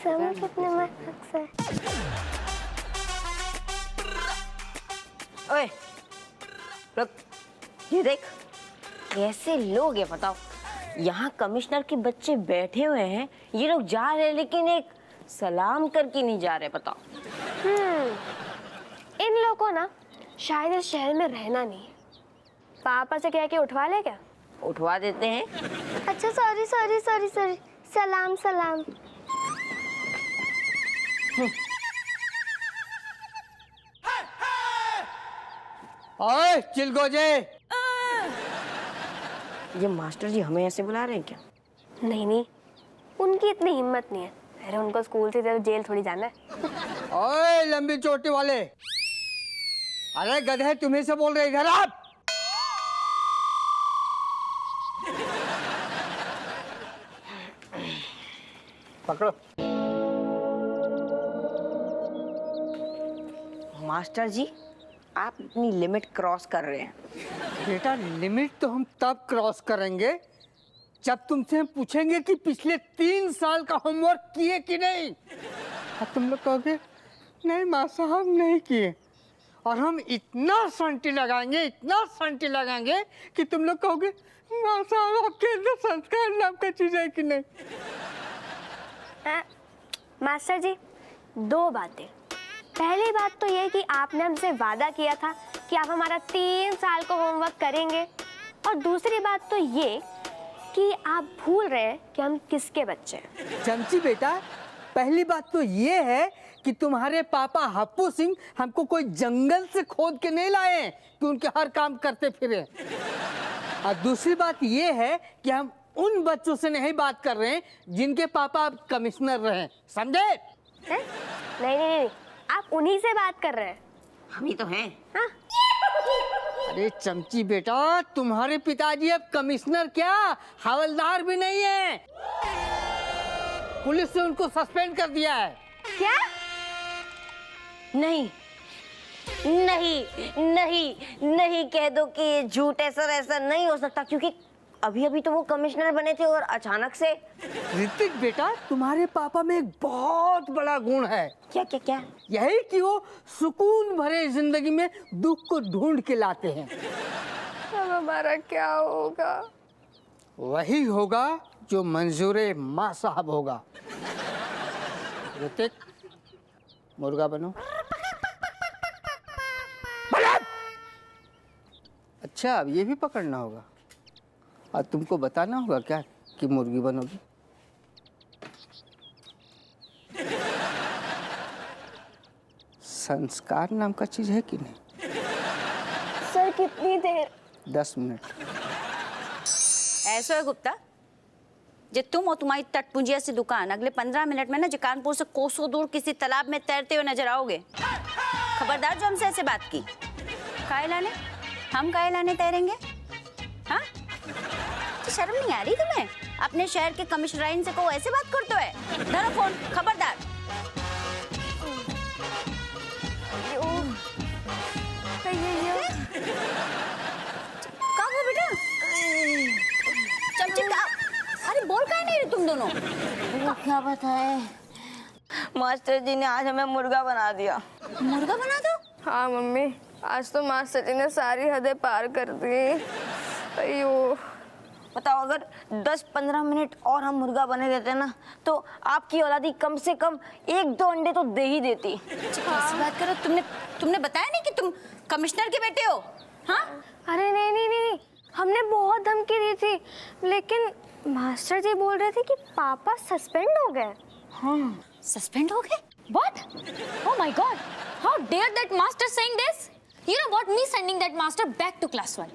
समझ कितने मस्त से। ओए, रुक, ये देख, कैसे लोग ये बताओ। यहाँ कमिश्नर के बच्चे बैठे हुए हैं, ये लोग जा रहे हैं लेकिन एक सलाम करके नहीं जा रहे, बताओ। इन लोगों को ना शायद इस शहर में रहना नहीं है। पापा से कह के उठवा ले क्या? उठवा देते हैं। अच्छा सॉरी सॉरी सॉरी सॉरी, सलाम सलाम। ओए चिलगोजे, ये मास्टर जी हमें ऐसे बुला रहे हैं क्या? नहीं नहीं, उनकी इतनी हिम्मत नहीं है। अरे उनको स्कूल से जब जेल थोड़ी जाना है। ओए लंबी चोटी वाले, अरे गधे तुम्ही से बोल रहे, इधर आप। पकड़ो। मास्टर जी, आप अपनी लिमिट क्रॉस कर रहे हैं। बेटा लिमिट तो हम तब क्रॉस करेंगे जब तुमसे हम पूछेंगे कि पिछले 3 साल का होमवर्क किए कि नहीं। और तुम लोग कहोगे नहीं माँ साहब नहीं किए, और हम इतना संटी लगाएंगे कि तुम लोग कहोगे माँ साहब आपके अंदर संस्कार नाम का चीज है कि नहीं। मास्टर जी, 2 बातें। पहली बात तो ये कि आपने हमसे वादा किया था कि आप हमारा 3 साल का होमवर्क करेंगे, और दूसरी बात तो ये कि आप भूल रहे हैं कि हम किसके बच्चे हैं। चमची बेटा, पहली बात तो ये है कि तुम्हारे पापा हप्पू सिंह हमको कोई जंगल से खोद के नहीं लाए कि उनके हर काम करते फिरे। और दूसरी बात ये है कि हम उन बच्चों से नहीं बात कर रहे हैं जिनके पापा अब कमिश्नर रहे, समझे? नहीं, आप उन्हीं से बात कर रहे हैं। हम ही तो हैं। हाँ? अरे चमची बेटा, तुम्हारे पिताजी अब कमिश्नर क्या, हवलदार भी नहीं है। पुलिस ने उनको सस्पेंड कर दिया है। क्या? नहीं नहीं नहीं नहीं, कह दो कि ये झूठ है सर, ऐसा नहीं हो सकता, क्योंकि अभी अभी तो वो कमिश्नर बने थे और अचानक से। ऋतिक बेटा, तुम्हारे पापा में एक बहुत बड़ा गुण है। क्या क्या क्या? यही कि वो सुकून भरे जिंदगी में दुख को ढूंढ के लाते हैं। अब हमारा क्या होगा? वही होगा जो मंजूरे माँ साहब होगा। ऋतिक, मुर्गा बनो। अच्छा, अब ये भी पकड़ना होगा और तुमको बताना होगा क्या कि मुर्गी बनोगी। संस्कार नाम का चीज है कि नहीं? सर कितनी देर? 10 मिनट। ऐसा है गुप्ता, जे तुम और तुम्हारी तटपुंजिया सी दुकान अगले 15 मिनट में ना जे कानपुर से कोसों दूर किसी तालाब में तैरते हुए नजर आओगे। खबरदार जो हमसे ऐसे बात की। काहे लाने? हम काहे लाने तैरेंगे? हाँ? तो शर्म नहीं आ रही तुम्हें? अपने शहर के कमिश्नराइन से को ऐसे बात करते है? धरो फोन, खबरदार। कहाँ हो बेटा? चमची का? अरे बोल काहे नहीं रही तुम दोनों? क्या बताए, मास्टर जी ने आज हमें मुर्गा बना दिया। मुर्गा बना दो? हाँ मम्मी, आज तो मास्टर जी ने सारी हदें पार कर दी। अयो, बताओ, अगर 10-15 मिनट और हम मुर्गा बने देते ना तो आपकी औलादी कम से कम 1-2 अंडे तो दे ही देती। कैसी बात करो? तुमने बताया नहीं कि तुम कमिश्नर के बेटे हो? हाँ? अरे नहीं, हमने बहुत धमकी दी थी, लेकिन मास्टर जी बोल रहे थे कि पापा सस्पेंड हो गए। हाँ, सस्पेंड हो गए? What? Oh my God! How dare that master saying this? You know what? Me sending that master back to class 1.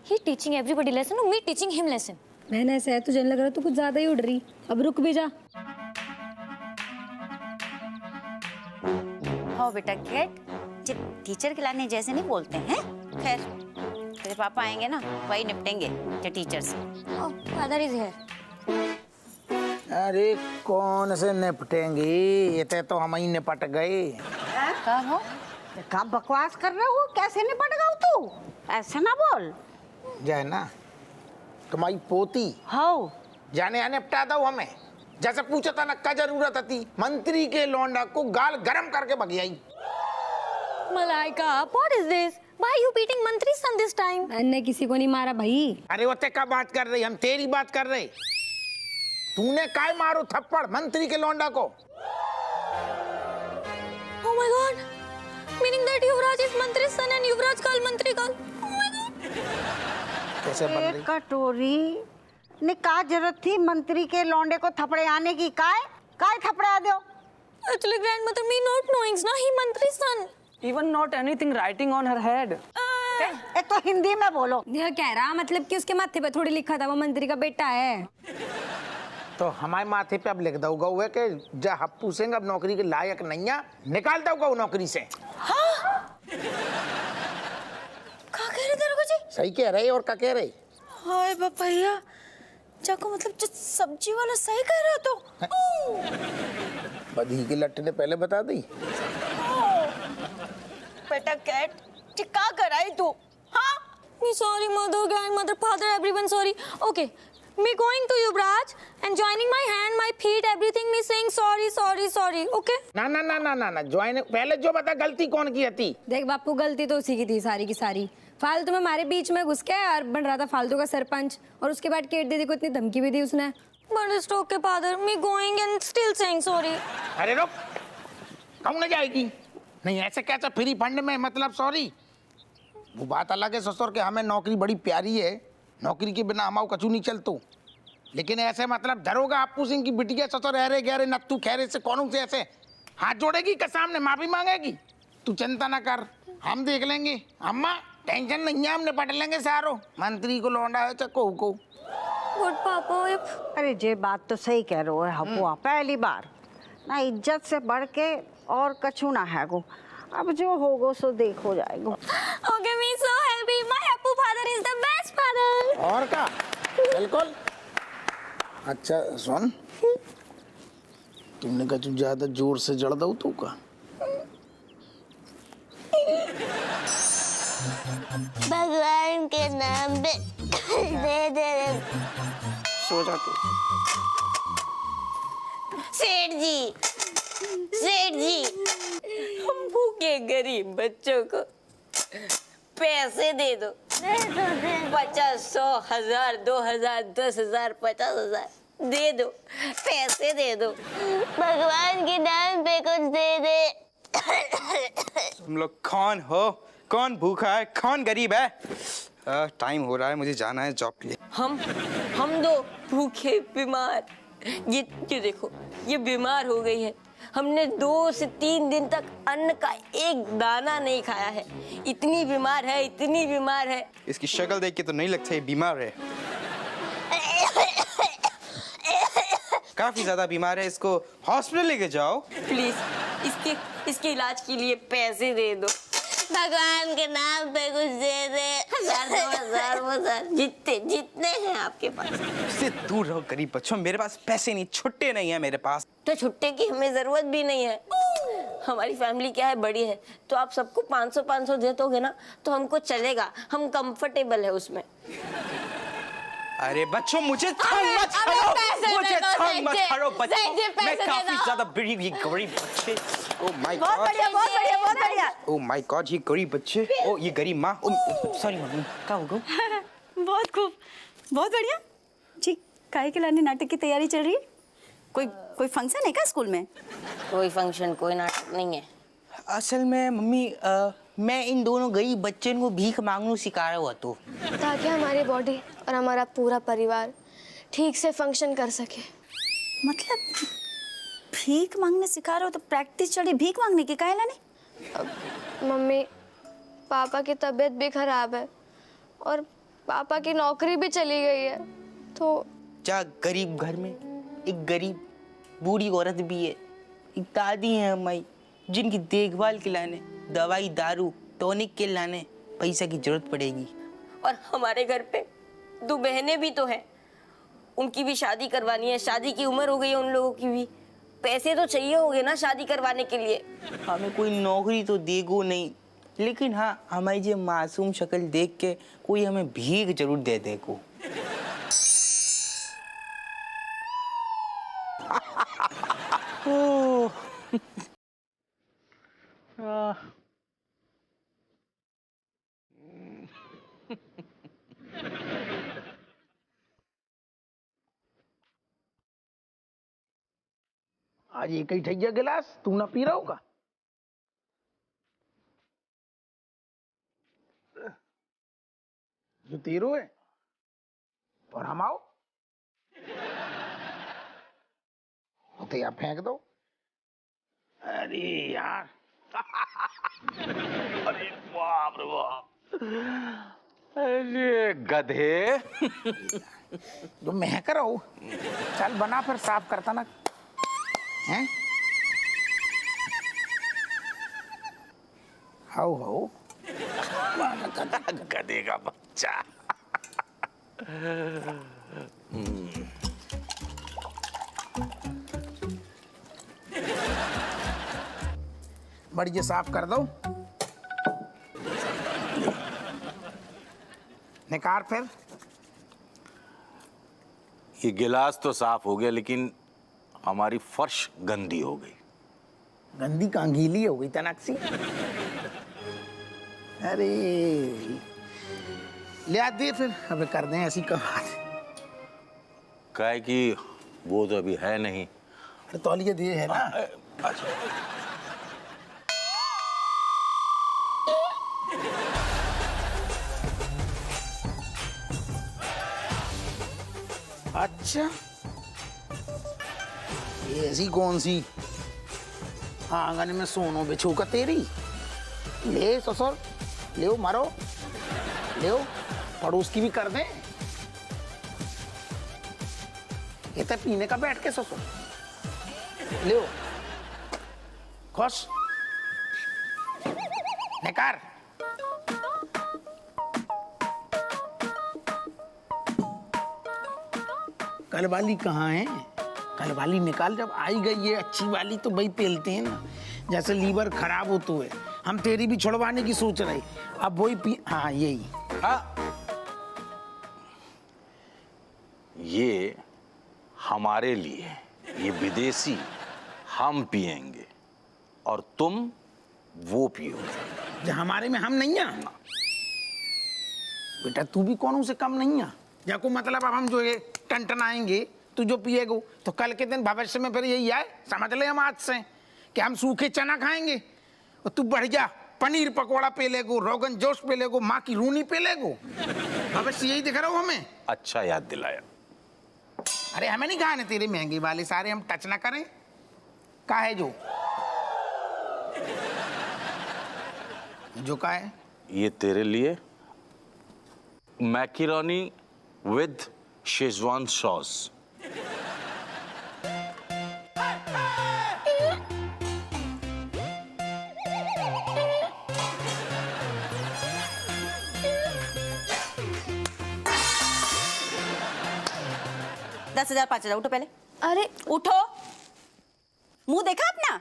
He teaching everybody lesson, and me teaching him lesson. बहन ऐसा है, तुझे लग रहा तू कुछ ज्यादा ही उड़ रही। अब रुक भी जा। हाँ बेटा कैट, जब टीचर के लाने जैसे नहीं बोलते हैं। खैर, तेरे पापा आएंगे ना, वही निपटेंगे जो टीचर से। Oh, father is here. अरे कौन से निपटेंगी, ये तो हम ही निपट गए। क्या हो? क्या बकवास कर रहे हो? कैसे निपट गया तू? ऐसे ना बोल। जाए ना, तुम्हारी पोती हाँ, जाने आने निपटा दो हमें। जैसे पूछा था ना क्या जरूरत थी मंत्री के लौंडा को गाल गरम करके भगियाई। Malaika, what is this? Why are you beating Mantri's son this time? मैंने किसी को नहीं मारा भाई। अरे वो ते का बात कर रही, हम तेरी बात कर रहे। तूने काय मारो थप्पड़ मंत्री के लौंडा को? Oh my God! Meaning that Yuvraj is Mantri's son and Yuvraj called Mantri call. Oh my God! कैसे बन रही? कटोरी ने का जरूरत थी मंत्री के लौंडे को थपड़े आने की? काय थपड़ा दो? Actually, grandmother, me not knowing, na he Mantri's son. Even not anything writing on her head. एक तो हिंदी में बोलो। यह कह रहा मतलब कि उसके माथे पे थोड़ी लिखा था वो मंत्री का बेटा है। तो हमारे माथे पे अब लिख दोगा हुआ कि जा हप्पू सिंह अब नौकरी के लायक नहीं है, निकाल दोगा वो नौकरी से। क्या कह रहे तेरे को जी? सही कह रहे और क्या कह रहे? हाय बपैया, जाको मतलब जो सब्जी वाला सही कह रहा तो। बधी के लट्टे ने पहले बता दी। बेटा कैट, क्या कराई तू? हाँ? Me sorry, mother, grandmother, father, everyone sorry. Okay, me going to Yuvraj and joining my hand, my feet, everything. Me saying sorry, sorry, sorry. Okay? ना ना ना ना ना ना ज्वाइन पहले जो बता गलती कौन की थी? देख बापू गलती तो उसी की थी सारी की सारी। फालतू में हमारे बीच में घुस के और बन रहा था फालतू का सरपंच और उसके बाद केट दीदी को इतनी धमकी भी दी उसने। But it's okay, father. Me going and still saying sorry. अरे रुक, कहूँ ना जाएगी? नहीं ऐसे कैसे फ्री फंड में मतलब सॉरी? वो बात अलग है ससुर के हमें नौकरी बड़ी प्यारी है, नौकरी के बिना हमारा कचू नहीं चलतो। लेकिन ऐसे मतलब धरोगा हप्पू सिंह की बिटिया ससुर अरे गहरे नत्तू खैरे से कौन से ऐसे हाथ जोड़ेगी के सामने माफी मांगेगी? तू चिंता ना कर, हम देख लेंगे। अम्मा टेंशन नहीं है, हम निपट लेंगे सारो। मंत्री को लौंडा है चक्को को। But Papa, if अरे जे बात तो सही कह रहे हो हपुआ, पहली बार ना इज्जत से बढ़ के और कछु ना है गो। अब जो होगो सो देखो जाएगो। okay, me so happy. My Appu father is the best father. और का बिल्कुल। अच्छा सुन, तुमने कहा तू ज्यादा जोर से जड़ दो तू का? भगवान के नाम पे दे सो जा तू। सेठ जी, हम भूखे गरीब बच्चों को पैसे दे दो। 50, 100, 1000, 2000, 10,000, 50,000 दे दो, पैसे दे दो। भगवान के नाम पे कुछ दे दे। तुम लोग कौन हो? कौन भूखा है? कौन गरीब है? टाइम हो रहा है, मुझे जाना है जॉब के लिए। हम दो भूखे बीमार। ये देखो, ये बीमार हो गई है। हमने 2 से 3 दिन तक अन्न का एक दाना नहीं खाया है। इतनी बीमार है। इसकी शक्ल देख के तो नहीं लगता ये बीमार है। काफी ज्यादा बीमार है, इसको हॉस्पिटल लेके जाओ। प्लीज इसके इलाज के लिए पैसे दे दो। भगवान के नाम पे कुछ दे दे। 1000, 2000 जितने हैं आपके पास। इससे दूर रहो गरीब बच्चों, मेरे पास पैसे नहीं, छुट्टे नहीं है मेरे पास। तो छुट्टे की हमें जरूरत भी नहीं है। हमारी फैमिली क्या है, बड़ी है, तो आप सबको 500 दे दोगे ना तो हमको चलेगा, हम कंफर्टेबल है उसमें। अरे बच्चों मुझे तंग मत करो, बच्चों मैं काफी ज्यादा गरीब बच्चे। ओह माय गॉड, बहुत बढ़िया। ओह माय गॉड, ये गरीब बच्चे। ओ ये गरीब माँ, सॉरी मम्मी, क्या हो गया? बहुत खूब, बहुत बढ़िया जी। काहे के लाने नाटक की तैयारी चल रही है? कोई फंक्शन है क्या स्कूल में? कोई फंक्शन, कोई नाटक नहीं है। असल में मम्मी मैं इन दोनों गरीब बच्चों को भीख मांगना सिखा रहा हुआ तो ताकि हमारी बॉडी और हमारा पूरा परिवार ठीक से फंक्शन कर सके। मतलब भीख मांगने सिखा रहे हो तो प्रैक्टिस चली भीख मांगने की? काहे लाने? मम्मी पापा की तबीयत भी खराब है और पापा की नौकरी भी चली गई है, तो जा गरीब घर में एक गरीब बूढ़ी औरत भी है, एक दादी है हमारी, जिनकी देखभाल के लाने दवाई दारू टॉनिक के लाने पैसा की जरूरत पड़ेगी। और हमारे घर पे 2 बहनें भी तो हैं, उनकी भी शादी करवानी है, शादी की उम्र हो गई है उन लोगों की भी। पैसे तो चाहिए होंगे ना शादी करवाने के लिए। हमें कोई नौकरी तो देगो नहीं, लेकिन हाँ हमारी जो मासूम शक्ल देख के कोई हमें भीख जरूर दे देगो। आज एक ही ठैया गिलास तू ना पी रहा होगा। जो तेरो है और हम आओ तो या फेंक दो। अरे यार अरे बाप रे बाप, अरे गधे। जो महक रहा हो, चल बना फिर साफ करता ना हैं। हाउ गधे का बच्चा। बढ़िया साफ कर दो। निकाल फिर। ये गिलास तो साफ हो गया, लेकिन हमारी फर्श गंदी हो गई। गंदी कहाँ, गीली हो गई तनाक्सी। अरे ले आ दे फिर, अब कर दें ऐसी कमाल। क्या है कि वो तो अभी है नहीं। अरे तौलिया दे है ना। अच्छा ये ऐसी कौन सी आंगन में सोनो बिछू का तेरी। ले ससुर ले मारो, ले पड़ोस की भी कर दे। ये तो पीने का बैठ के ससुर ले खुश निकार। कल वाली कहाँ है? कल वाली निकाल, जब आई गई है अच्छी वाली तो भाई पेलते हैं ना। जैसे लीवर खराब हो तो है, हम तेरी भी छुड़वाने की सोच रहे, अब वही पी। हाँ यही। हाँ ये हमारे लिए, ये विदेशी हम पिएंगे और तुम वो पियोगे। जो हमारे में हम नहीं है बेटा, तू भी कौन से कम नहीं है। जाको मतलब अब हम जो है टनटनाएंगे, तू जो पिएगो तो कल के दिन भविष्य में फिर यही आए। समझ ले हम आज से कि हम सूखे चना खाएंगे और तू बढ़िया पनीर पकौड़ा पे लेगो, रोगन जोश पे लेगो, माँ की रूनी पे लेगो। भविष्य यही दिख रहा हो हमें। अच्छा याद दिलाया। अरे हमें नहीं खाने तेरे महंगे वाले सारे, हम टच ना करें। का है जो का है? ये तेरे लिए मैकेरोनी विद शेजवान सॉस। दस हजार 5,000 उठो पहले। अरे उठो, मुंह देखा अपना।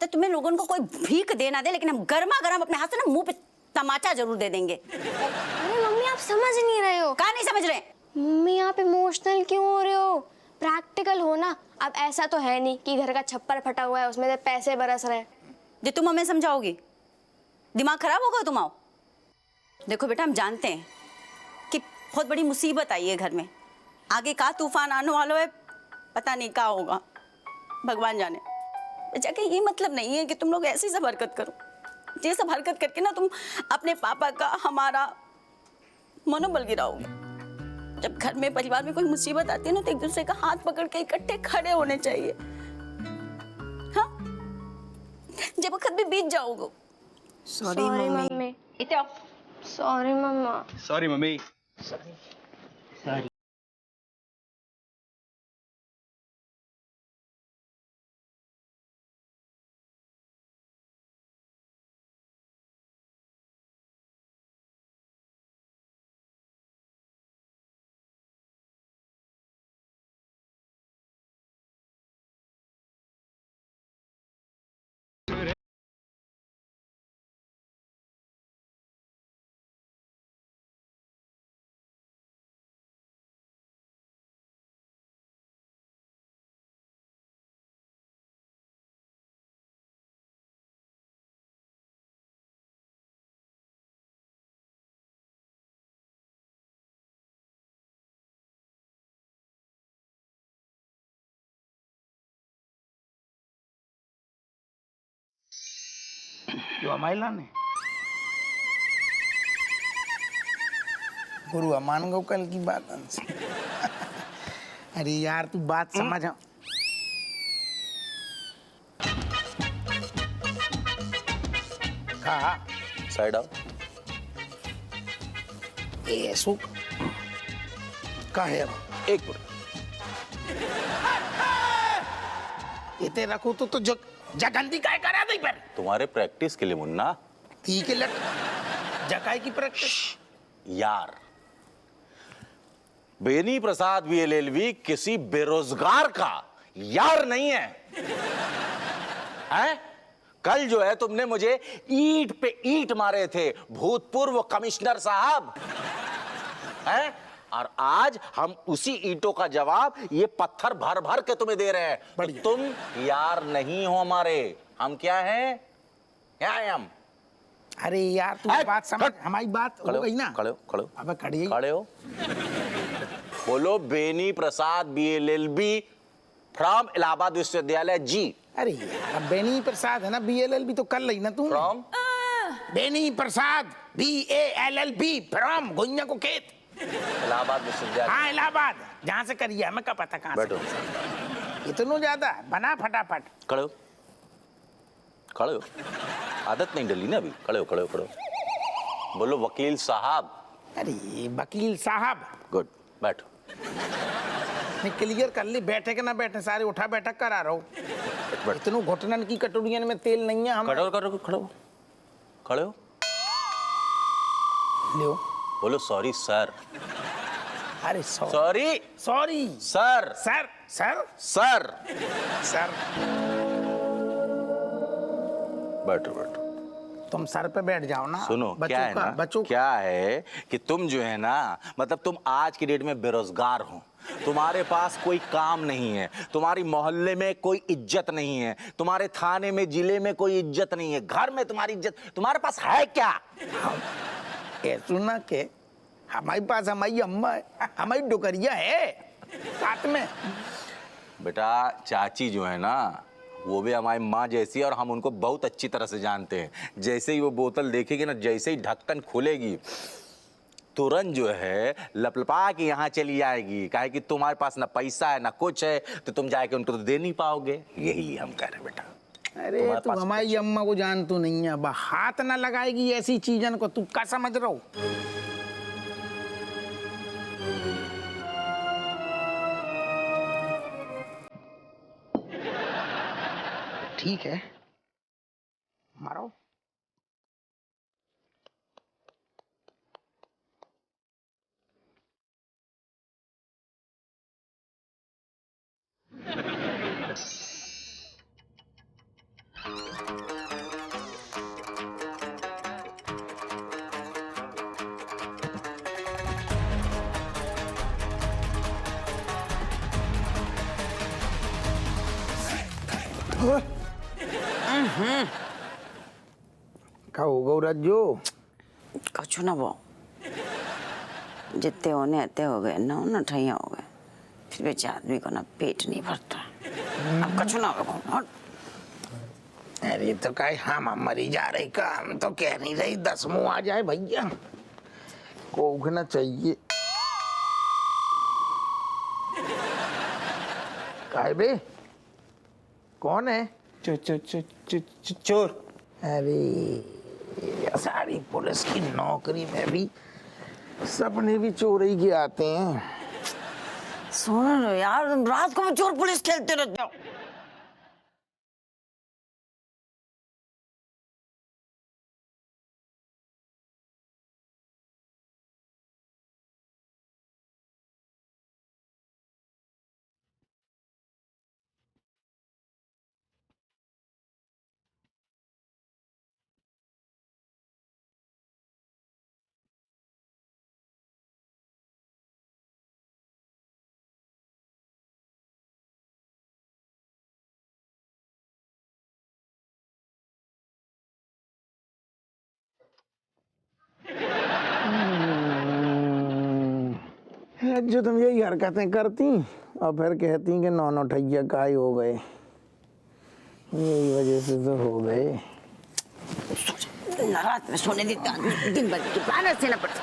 तो तुम्हें लोगों को कोई भीख देना दे, लेकिन हम गर्मा गर्म अपने हाथ से ना मुंह पे तमाचा जरूर दे देंगे। अरे मम्मी आप समझ नहीं रहे हो। कहाँ नहीं समझ रहे? मम्मी आप इमोशनल क्यों हो रहे हो? प्रैक्टिकल हो ना। अब ऐसा तो है नहीं कि घर का छप्पर फटा हुआ है उसमें से पैसे बरस रहे हैं। जो तुम हमें समझाओगी, दिमाग खराब होगा तुम्हारा। देखो बेटा, हम जानते हैं कि बहुत बड़ी मुसीबत आई है घर में। आगे का तूफान आने वाला है, पता नहीं क्या होगा, भगवान जाने। जाके ये मतलब नहीं है कि तुम लोग ऐसी सब हरकत करो। ये सब हरकत करके ना तुम अपने पापा का, हमारा मनोबल गिराओगे। जब घर में, परिवार में कोई मुसीबत आती है ना, तो एक दूसरे का हाथ पकड़ के इकट्ठे खड़े होने चाहिए। हाँ, जब वक्त भी बीत जाओगे। Sorry mummy. इतना सॉरी मम्मा। Sorry mummy. जो हमारे लाने गुरु अमान गो कल की बात हमसे। अरे यार तू बात समझ। कहा साइड आओ। ये सुख का है अब? एक मिनट। इते रखो तो जगंदी काय करा दे पर तुम्हारे प्रैक्टिस के लिए मुन्ना। ठीक है लट जकाई की प्रैक्टिस। यार बेनी प्रसाद VLLV किसी बेरोजगार का यार नहीं है, हैं? कल जो है तुमने मुझे ईंट पे ईंट मारे थे भूतपूर्व कमिश्नर साहब, हैं? और आज हम उसी ईंटों का जवाब ये पत्थर भर भर के तुम्हें दे रहे हैं। तो तुम यार नहीं हो हमारे, हम क्या हैं? क्या हैं हम? अरे यार तू बात समझ, हमारी बात हो गई ना। खड़े हो, खड़े हो। अबे खड़ी खड़े हो। बोलो बेनी प्रसाद VLLB फ्रॉम इलाहाबाद विश्वविद्यालय जी। अरे यार बेनी प्रसाद है ना, BLLB तो कर ली ना तू। From Beni Prasad BALLB from गुइया को खेत इलाहाबाद विश्वविद्यालय। हाँ इलाहाबाद, जहाँ से करिए हमें क्या पता कहाँ बैठो। से। इतना ज्यादा बना फटाफट। खड़े हो, खड़े हो। आदत नहीं डली ना अभी। खड़े हो, खड़े हो, खड़े हो। बोलो वकील साहब। अरे वकील साहब। गुड, बैठो। नहीं क्लियर कर ली, बैठे के ना बैठे सारे उठा बैठक करा रहा हूँ। इतनों घुटनन की कटोरियन में तेल नहीं है। हम खड़े हो, खड़े हो, खड़े हो, खड़े हो। लो बोलो सॉरी सर। अरे sorry sorry sir. Sir sir sir sir. बैठो बैठो। तुम सर पे बैठ जाओ ना। सुनो क्या है ना, बच्चों क्या है कि तुम जो है ना, मतलब तुम आज की डेट में बेरोजगार हो, तुम्हारे पास कोई काम नहीं है, तुम्हारी मोहल्ले में कोई इज्जत नहीं है, तुम्हारे थाने में जिले में कोई इज्जत नहीं है, घर में तुम्हारी इज्जत, तुम्हारे पास है क्या? सुना के हमारे पास हमारी अम्मा है, हमारी डुकरिया है साथ में। बेटा चाची जो है ना वो भी हमारी माँ जैसी है और हम उनको बहुत अच्छी तरह से जानते हैं। जैसे ही वो बोतल देखेगी ना, जैसे ही ढक्कन खोलेगी तुरंत जो है लपलपा के यहाँ चली आएगी। काहे कि तुम्हारे पास ना पैसा है ना कुछ है, तो तुम जाके उनको तो दे नहीं पाओगे। यही हम कह रहे बेटा। अरे तू हमारी अम्मा को जान तो नहीं है, अब हाथ ना लगाएगी ऐसी चीजन को, तू क्या समझ रहा हो? ठीक है मारो। क्या होगा राजू? कछु ना वो जितने होने आते हो गए ना, ना ठैया हो गए, फिर बेचारे आदमी को ना पेट नहीं भरता। अब कछु ना होगा। अरे तो क्या हम मरी जा रहे का, हम तो कह नहीं रही 10 मुँह आ जाए भैया, को उगना चाहिए। काय बे कौन है? चोर। अरे सारी पुलिस की नौकरी में भी सपने भी चोर ही के आते हैं। सुनो यार, रात को चोर पुलिस खेलते रहते हो। जो तुम यही हरकतें करती और फिर कहती कि नौ नौठैया काय हो गए, यही वजह से तो हो गए। रात में सोने देते आदमी दिन भर की बारह से न पड़ता।